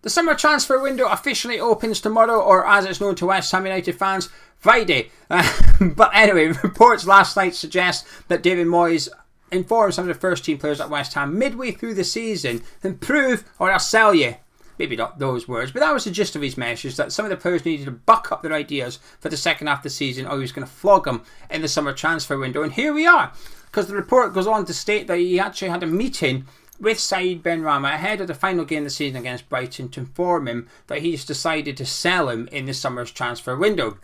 The summer transfer window officially opens tomorrow, or as it's known to West Ham United fans, Friday. But anyway, reports last night suggest that David Moyes informed some of the first team players at West Ham midway through the season, improve or I'll sell you. Maybe not those words, but that was the gist of his message, that some of the players needed to buck up their ideas for the second half of the season, or he was going to flog them in the summer transfer window. And here we are, because the report goes on to state that he actually had a meeting with Said Benrahma ahead of the final game of the season against Brighton to inform him that he's decided to sell him in the summer's transfer window.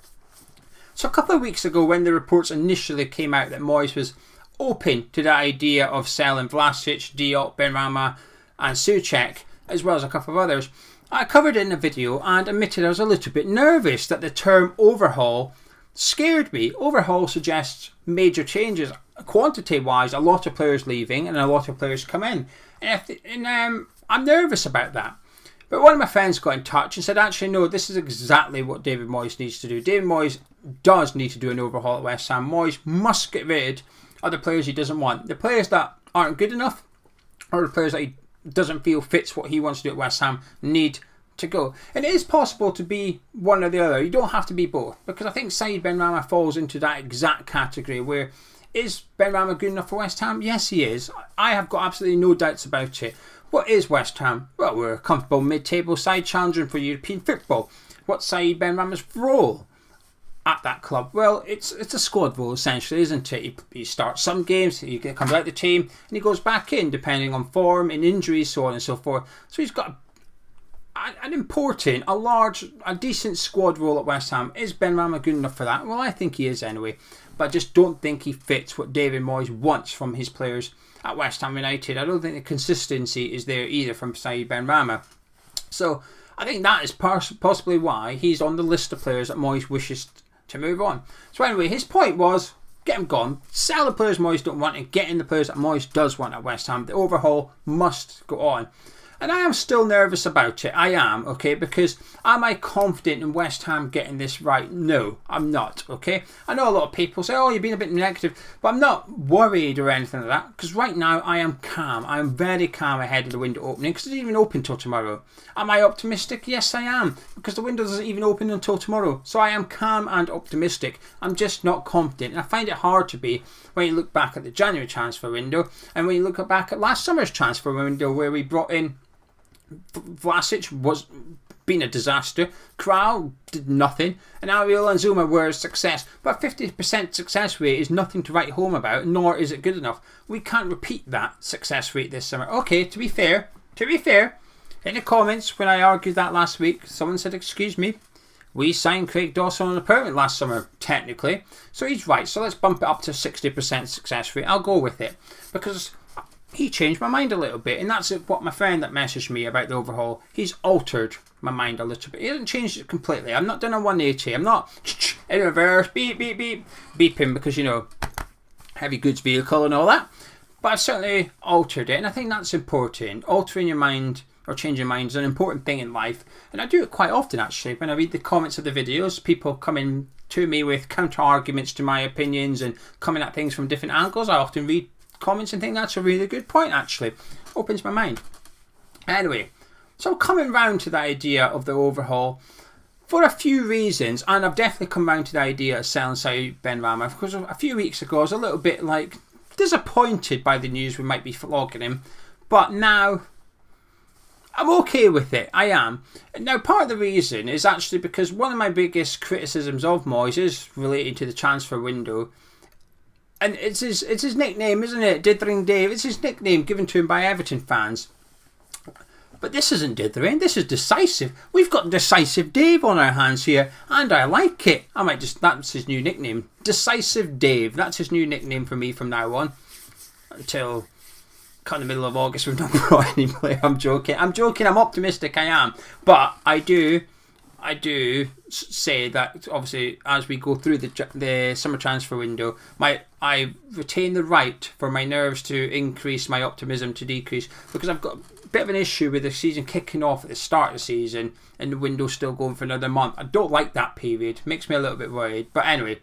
So a couple of weeks ago, when the reports initially came out that Moyes was open to the idea of selling Vlasic, Diop, Benrahma and Souček, as well as a couple of others, I covered it in a video and admitted I was a little bit nervous that the term overhaul scared me. Overhaul suggests major changes. Quantity wise, a lot of players leaving and a lot of players come in. And I'm nervous about that. But one of my friends got in touch and said, actually, no, this is exactly what David Moyes needs to do. David Moyes does need to do an overhaul at West Ham. Moyes must get rid of the players he doesn't want. The players that aren't good enough, or the players that he doesn't feel fits what he wants to do at West Ham, need to go. And it is possible to be one or the other. You don't have to be both, because I think Said Benrahma falls into that exact category where, is Benrahma good enough for West Ham? Yes, he is. I have got absolutely no doubts about it. What is West Ham? Well, we're a comfortable mid-table side challenging for European football. What's Said Benrahma's role at that club? Well, it's a squad role essentially, isn't it? He starts some games, he comes out the team, and he goes back in depending on form and injuries, so on and so forth. So he's got an important, a decent squad role at West Ham. Is Benrahma good enough for that? Well, I think he is anyway. But I just don't think he fits what David Moyes wants from his players at West Ham United. I don't think the consistency is there either from Said Benrahma. So I think that is possibly why he's on the list of players that Moyes wishes to move on. So anyway, his point was, get him gone, sell the players Moyes don't want and get in the players that Moyes does want at West Ham. The overhaul must go on. And I am still nervous about it. I am, okay? Because am I confident in West Ham getting this right? No, I'm not, okay? I know a lot of people say, oh, you've been a bit negative, but I'm not worried or anything like that, because right now I am calm. I am very calm ahead of the window opening, because it doesn't even open until tomorrow. Am I optimistic? Yes, I am, because the window doesn't even open until tomorrow. So I am calm and optimistic. I'm just not confident. And I find it hard to be when you look back at the January transfer window and when you look back at last summer's transfer window, where we brought in Vlasic, was been a disaster. Kral did nothing, and Ariel and Zuma were a success. But 50% success rate is nothing to write home about, nor is it good enough. We can't repeat that success rate this summer. Okay, to be fair, in the comments when I argued that last week, someone said, excuse me, we signed Craig Dawson on a permit last summer, technically. So he's right. So let's bump it up to 60% success rate. I'll go with it, because he changed my mind a little bit, and that's what my friend that messaged me about the overhaul, he's altered my mind a little bit. He hasn't changed it completely. I'm not doing a 180. I'm not in reverse, beep, beep, beep, beeping, because, you know, heavy goods vehicle and all that. But I've certainly altered it, and I think that's important. Altering your mind or changing your mind is an important thing in life, and I do it quite often actually. When I read the comments of the videos, people come in to me with counter arguments to my opinions and coming at things from different angles. I often read comments and think that's a really good point actually. Opens my mind. Anyway, so coming round to the idea of the overhaul for a few reasons, and I've definitely come round to the idea of selling Said Benrahma, because a few weeks ago I was a little bit like disappointed by the news we might be flogging him, but now I'm okay with it. I am. Now, part of the reason is actually because one of my biggest criticisms of Moyes is related to the transfer window. And it's his nickname, isn't it? Dithering Dave. It's his nickname given to him by Everton fans. But this isn't dithering. This is decisive. We've got Decisive Dave on our hands here, and I like it. That's his new nickname. Decisive Dave. That's his new nickname for me from now on. Until kind of middle of August, we've not brought any player. I'm joking. I'm optimistic. I am. But I do say that obviously as we go through the summer transfer window, I retain the right for my nerves to increase, my optimism to decrease, because I've got a bit of an issue with the season kicking off at the start of the season and the window still going for another month. I don't like that period. It makes me a little bit worried. But anyway,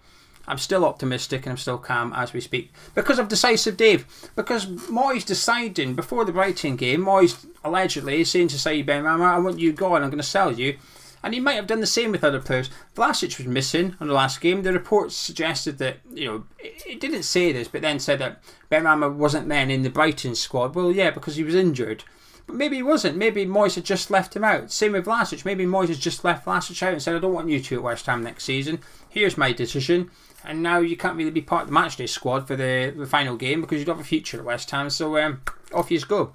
I'm still optimistic and I'm still calm as we speak because of decisive Dave. Because Moyes deciding before the Brighton game, Moyes allegedly is saying to Said Benrahma, I want you gone, I'm going to sell you. And he might have done the same with other players. Vlasic was missing on the last game. The reports suggested that, it didn't say this, but then said that Benrahma wasn't then in the Brighton squad. Well, yeah, because he was injured. But maybe he wasn't. Maybe Moyes had just left him out. Same with Vlasic. Maybe Moyes has just left Vlasic out and said, I don't want you two at West Ham next season. Here's my decision. And now you can't really be part of the matchday squad for the final game because you don't have a future at West Ham. So off you go.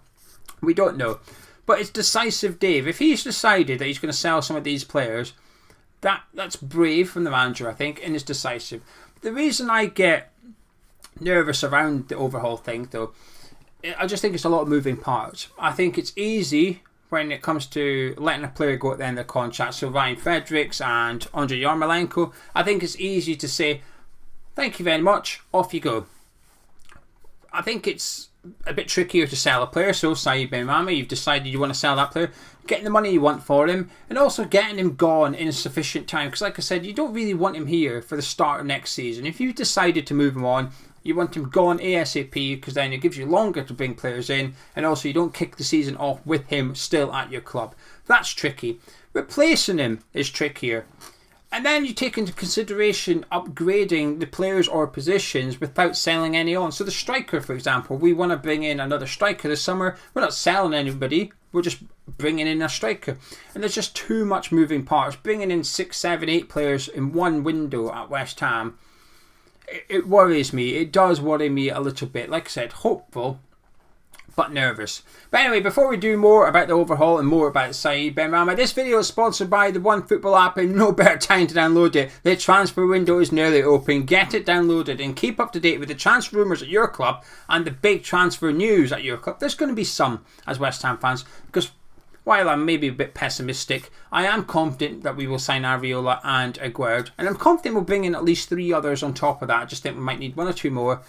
We don't know. But it's decisive Dave. If he's decided that he's going to sell some of these players, that's brave from the manager, I think, and it's decisive. The reason I get nervous around the overhaul thing, though, I just think it's a lot of moving parts. I think it's easy when it comes to letting a player go at the end of their contract. So Ryan Fredericks and Andrei Yarmolenko, I think it's easy to say, thank you very much, off you go. I think it's a bit trickier to sell a player. So Said Benrahma, you've decided you want to sell that player, getting the money you want for him, and also getting him gone in sufficient time. Because like I said, you don't really want him here for the start of next season. If you've decided to move him on, you want him gone ASAP, because then it gives you longer to bring players in, and also you don't kick the season off with him still at your club. That's tricky. Replacing him is trickier. And then you take into consideration upgrading the players or positions without selling any on. So the striker, for example, we want to bring in another striker this summer. We're not selling anybody. We're just bringing in a striker. And there's just too much moving parts. Bringing in 6, 7, 8 players in one window at West Ham, it worries me. It does worry me a little bit. Like I said, hopeful, but nervous. But anyway, before we do more about the overhaul and more about Said Benrahma, this video is sponsored by the OneFootball app, and no better time to download it. The transfer window is nearly open. Get it downloaded and keep up to date with the transfer rumours at your club and the big transfer news at your club. There's going to be some as West Ham fans, because while I'm maybe a bit pessimistic, I am confident that we will sign Areola and Aguerd, and I'm confident we'll bring in at least 3 others on top of that. I just think we might need 1 or 2 more.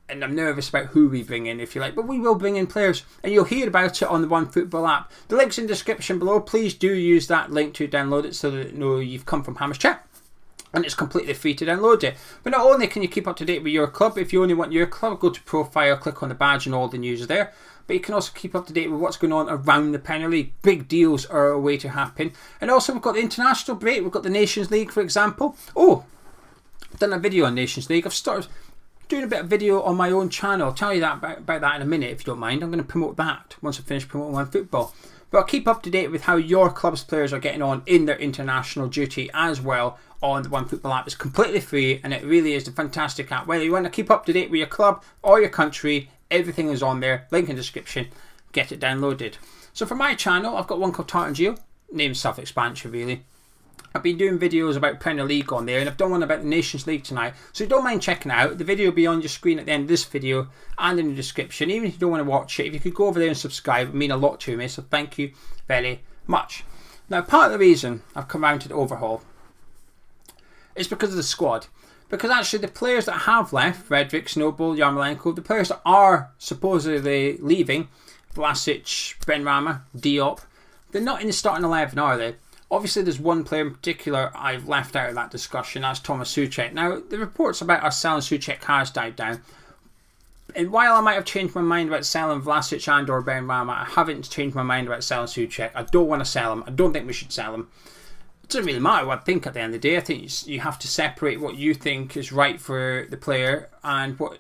And I'm nervous about who we bring in, if you like. But we will bring in players. And you'll hear about it on the OneFootball app. The link's in the description below. Please do use that link to download it so that you know you've come from Hammer's Chat. And it's completely free to download it. But not only can you keep up to date with your club, if you only want your club, go to profile, click on the badge and all the news is there. But you can also keep up to date with what's going on around the Premier League. Big deals are a way to happen. And also we've got the international break. We've got the Nations League, for example. Oh, I've done a video on Nations League. I've started doing a bit of video on my own channel. I'll tell you that about that in a minute if you don't mind. I'm going to promote that once I finish promoting OneFootball. But I'll keep up to date with how your club's players are getting on in their international duty as well on the OneFootball app. It's completely free and it really is a fantastic app. Whether you want to keep up to date with your club or your country, everything is on there. Link in the description. Get it downloaded. So for my channel, I've got one called Tartan Geo. Name's self-explanatory really. I've been doing videos about Premier League on there, and I've done one about the Nations League tonight, so don't mind checking it out. The video will be on your screen at the end of this video and in the description. Even if you don't want to watch it, if you could go over there and subscribe, it would mean a lot to me, so thank you very much. Now, part of the reason I've come round to the overhaul is because of the squad. Because actually the players that have left, Fredericks, Noble, Yarmolenko, the players that are supposedly leaving, Vlasic, Benrahma, Diop, they're not in the starting 11, are they? Obviously, there's one player in particular I've left out of that discussion. That's Thomas Souček. Now, the reports about us selling Souček has died down. And while I might have changed my mind about selling Vlasic and or Benrahma, I haven't changed my mind about selling Souček. I don't want to sell him. I don't think we should sell him. It doesn't really matter what I think at the end of the day. I think you have to separate what you think is right for the player and what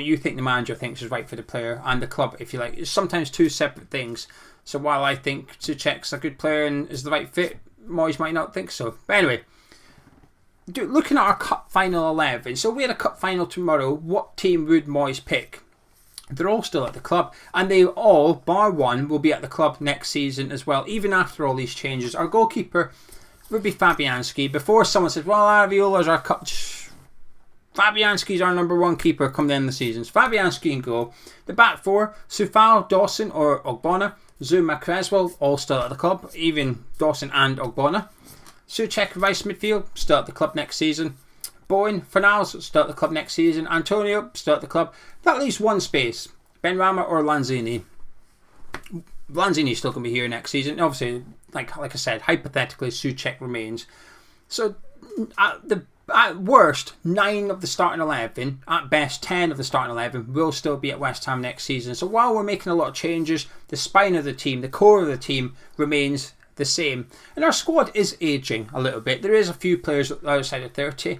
you think the manager thinks is right for the player and the club, if you like. It's sometimes 2 separate things. So while I think Souček's a good player and is the right fit, Moyes might not think so. But anyway, looking at our cup final 11. So we had a cup final tomorrow. What team would Moyes pick? They're all still at the club. And they all, bar one, will be at the club next season as well. Even after all these changes. Our goalkeeper would be Fabianski. Before someone said, well, Areola's our cup... Fabianski's our number 1 keeper come the end of the season. Fabianski in goal. The back 4, Sufal, Dawson or Ogbonna. Zuma, Creswell, all still at the club, even Dawson and Ogbonna. Souček, vice midfield, still at the club next season. Bowen, Fornals, still at the club next season. Antonio, still at the club. That leaves 1 space, Benrahma or Lanzini. Lanzini's still going to be here next season. Obviously, like I said, hypothetically, Souček remains. So, At worst, 9 of the starting 11, at best 10 of the starting 11 will still be at West Ham next season. So while we're making a lot of changes, the spine of the team, the core of the team remains the same. And our squad is ageing a little bit. There is a few players outside of 30.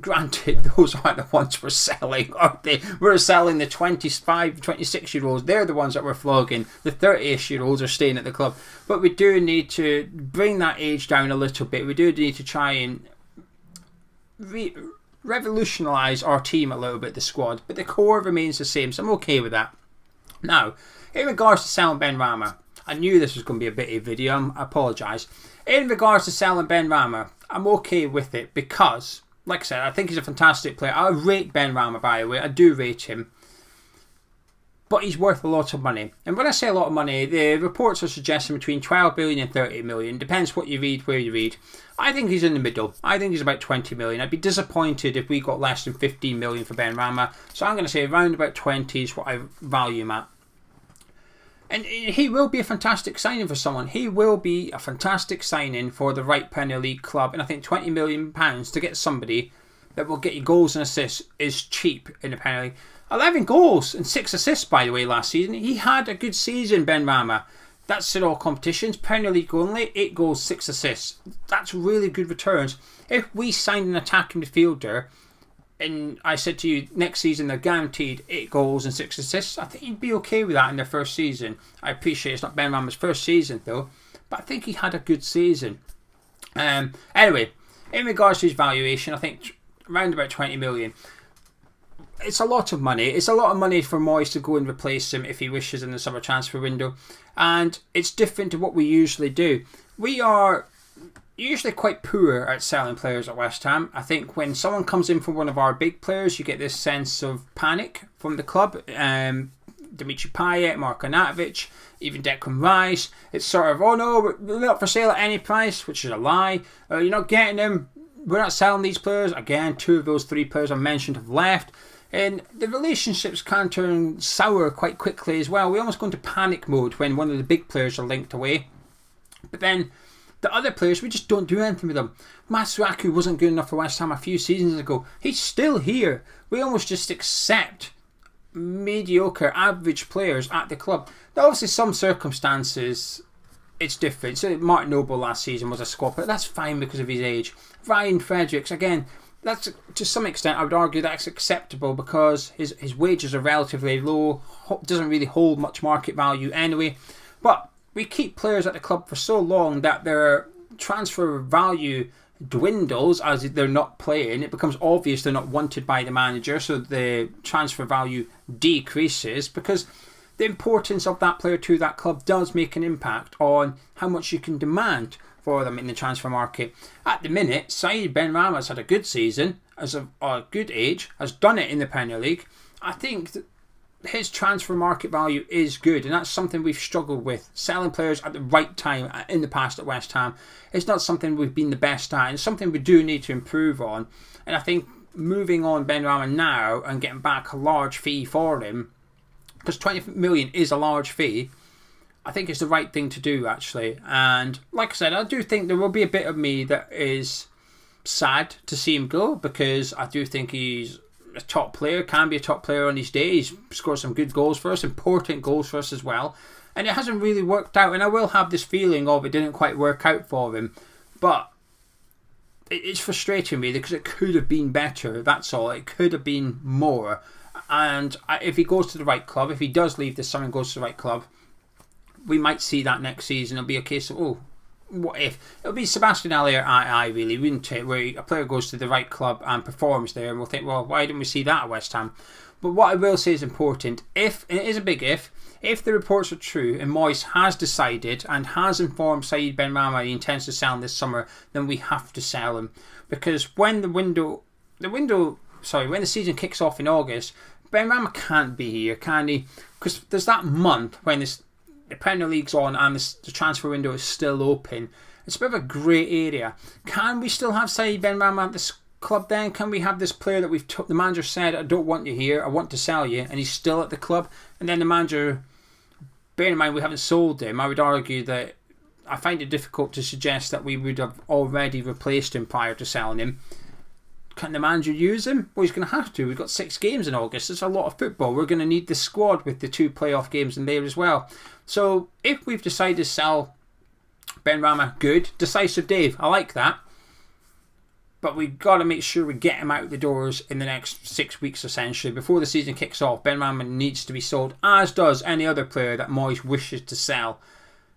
Granted, those aren't the ones we're selling, are they? We're selling the 25, 26-year-olds. They're the ones that we're flogging. The 30-ish-year-olds are staying at the club. But we do need to bring that age down a little bit. We do need to try and revolutionise our team a little bit, the squad. But the core remains the same, so I'm okay with that. Now, in regards to selling Benrahma, I knew this was going to be a bitty video. I apologise. In regards to selling Benrahma, I'm okay with it because, like I said, I think he's a fantastic player. I rate Benrahma, by the way. I do rate him. But he's worth a lot of money. And when I say a lot of money, the reports are suggesting between 12 million and 30 million. Depends what you read, where you read. I think he's in the middle. I think he's about 20 million. I'd be disappointed if we got less than 15 million for Benrahma. So I'm going to say around about 20 is what I value him at. And he will be a fantastic signing for someone. He will be a fantastic signing for the right Premier League club. And I think £20 million to get somebody that will get you goals and assists is cheap in the Premier League. 11 goals and 6 assists, by the way, last season. He had a good season, Benrahma. That's in all competitions. Premier League only, 8 goals, 6 assists. That's really good returns. If we signed an attacking midfielder, and I said to you, next season they're guaranteed 8 goals and 6 assists, I think you'd be okay with that in their first season. I appreciate it's not Benrahma's first season though, but I think he had a good season. Anyway, in regards to his valuation, I think around about 20 million. It's a lot of money. It's a lot of money for Moyes to go and replace him if he wishes in the summer transfer window. And it's different to what we usually do. We are usually quite poor at selling players at West Ham. I think when someone comes in from one of our big players, you get this sense of panic from the club. Dimitri Payet, Marko Arnautovic, even Declan Rice. It's sort of, oh no, we're not for sale at any price, which is a lie. You're not getting them. We're not selling these players. Again, 2 of those 3 players I mentioned have left. And the relationships can turn sour quite quickly as well. We almost go into panic mode when one of the big players are linked away. But then the other players, we just don't do anything with them. Masuaku wasn't good enough for West Ham a few seasons ago. He's still here. We almost just accept mediocre, average players at the club. Now, obviously, some circumstances, it's different. So Martin Noble last season was a squad player. That's fine because of his age. Ryan Fredericks, again, that's to some extent I would argue that's acceptable because his wages are relatively low, doesn't really hold much market value anyway. But we keep players at the club for so long that their transfer value dwindles as they're not playing. It becomes obvious they're not wanted by the manager, so the transfer value decreases because the importance of that player to that club does make an impact on how much you can demand for them in the transfer market. At the minute, Said Benrahma has had a good season, as a good age, has done it in the Premier League. I think that his transfer market value is good, and that's something we've struggled with. Selling players at the right time in the past at West Ham. It's not something we've been the best at, and something we do need to improve on. And I think moving on Benrahma now and getting back a large fee for him, because 20 million is a large fee, I think it's the right thing to do, actually. And like I said, I do think there will be a bit of me that is sad to see him go, because I do think he's a top player, can be a top player on his day. He's scored some good goals for us, important goals for us as well. And it hasn't really worked out, and I will have this feeling of it didn't quite work out for him. But it's frustrating really because it could have been better, that's all. It could have been more. And if he goes to the right club, if he does leave this summer and goes to the right club, we might see that next season. It'll be a case of, oh, what if? It'll be Sebastian Aller really, wouldn't it? Where a player goes to the right club and performs there, and we'll think, well, why didn't we see that at West Ham? But what I will say is important, if, and it is a big if the reports are true and Moyes has decided and has informed Said Benrahma he intends to sell him this summer, then we have to sell him. Because when when the season kicks off in August, Benrahma can't be here, can he? Because there's that month when the Premier League's on and the transfer window is still open. It's a bit of a grey area. Can we still have Said Benrahma at this club then? Can we have this player that the manager said, I don't want you here, I want to sell you, and he's still at the club? And then the manager, bearing in mind we haven't sold him, I would argue that I find it difficult to suggest that we would have already replaced him prior to selling him. Can the manager use him? Well, he's going to have to. We've got 6 games in August. It's a lot of football. We're going to need the squad with the 2 playoff games in there as well. So if we've decided to sell Benrahma, good. Decisive Dave, I like that. But we've got to make sure we get him out the doors in the next 6 weeks, essentially. Before the season kicks off, Benrahma needs to be sold, as does any other player that Moyes wishes to sell.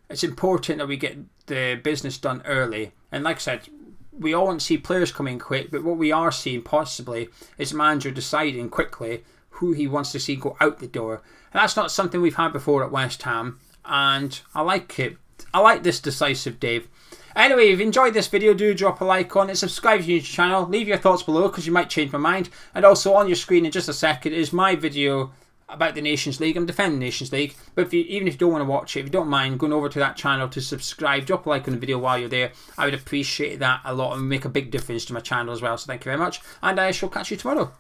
It's important that we get the business done early. And like I said, we all want to see players come in quick, but what we are seeing possibly is the manager deciding quickly who he wants to see go out the door. And that's not something we've had before at West Ham, and I like it. I like this decisive Dave. Anyway, if you enjoyed this video, do drop a like on it, subscribe to the YouTube channel, leave your thoughts below because you might change my mind. And also on your screen in just a second is my video about the Nations League. I'm defending the Nations League, but even if you don't want to watch it, if you don't mind going over to that channel to subscribe, drop a like on the video while you're there, I would appreciate that a lot and make a big difference to my channel as well. So thank you very much, and I shall catch you tomorrow.